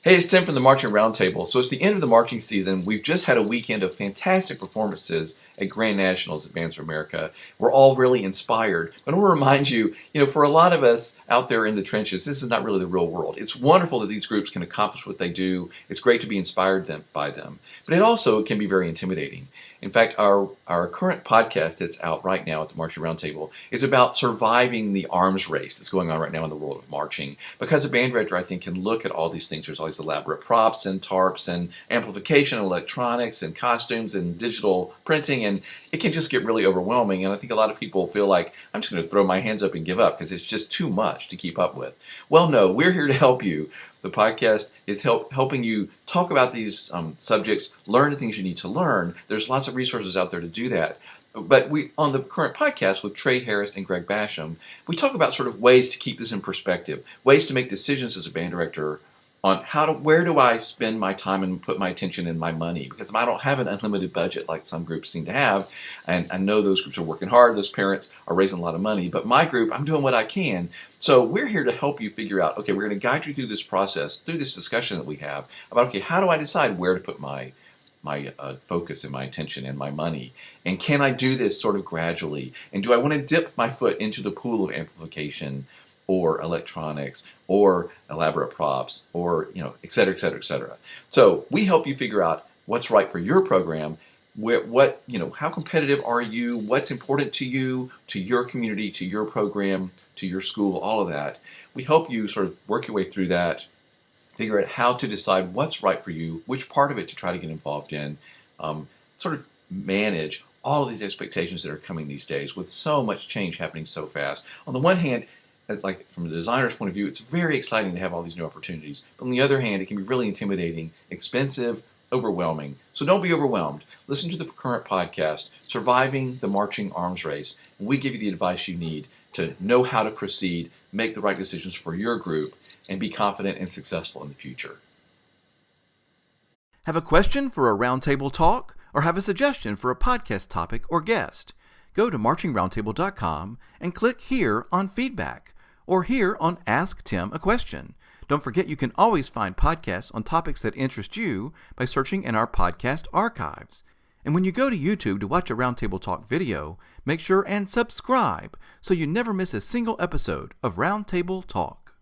Hey, it's Tim from the Marching Roundtable. So it's the end of the marching season. We've just had a weekend of fantastic performances at Grand Nationals at Bands for America. We're all really inspired. But I want to remind you, for a lot of us out there in the trenches, this is not really the real world. It's wonderful that these groups can accomplish what they do. It's great to be inspired by them. But it also can be very intimidating. In fact, our current podcast that's out right now at the Marching Roundtable is about surviving the arms race that's going on right now in the world of marching. Because a band director, I think, can look at all these things. There's all these elaborate props and tarps and amplification and electronics and costumes and digital printing, and it can just get really overwhelming. And I think a lot of people feel like, I'm just going to throw my hands up and give up because it's just too much to keep up with. Well, no, we're here to help you. The podcast is helping you talk about these subjects, learn the things you need to learn. There's lots of resources out there to do that. But on the current podcast with Trey Harris and Greg Basham, we talk about sort of ways to keep this in perspective, ways to make decisions as a band director on where do I spend my time and put my attention and my money, because I don't have an unlimited budget like some groups seem to have, and I know those groups are working hard, those parents are raising a lot of money, but my group, I'm doing what I can. So we're here to help you figure out, okay, we're going to guide you through this process, through this discussion that we have about, okay, how do I decide where to put my focus and my attention and my money, and can I do this sort of gradually, and do I want to dip my foot into the pool of amplification or electronics, or elaborate props, or et cetera, et cetera, et cetera. So we help you figure out what's right for your program, how competitive are you, what's important to you, to your community, to your program, to your school, all of that. We help you sort of work your way through that, figure out how to decide what's right for you, which part of it to try to get involved in, sort of manage all of these expectations that are coming these days with so much change happening so fast. On the one hand, like from a designer's point of view, it's very exciting to have all these new opportunities. But on the other hand, it can be really intimidating, expensive, overwhelming. So don't be overwhelmed. Listen to the current podcast, Surviving the Marching Arms Race, and we give you the advice you need to know how to proceed, make the right decisions for your group, and be confident and successful in the future. Have a question for a roundtable talk, or have a suggestion for a podcast topic or guest? Go to marchingroundtable.com and click here on feedback, or here on Ask Tim a Question. Don't forget you can always find podcasts on topics that interest you by searching in our podcast archives. And when you go to YouTube to watch a Roundtable Talk video, make sure and subscribe so you never miss a single episode of Roundtable Talk.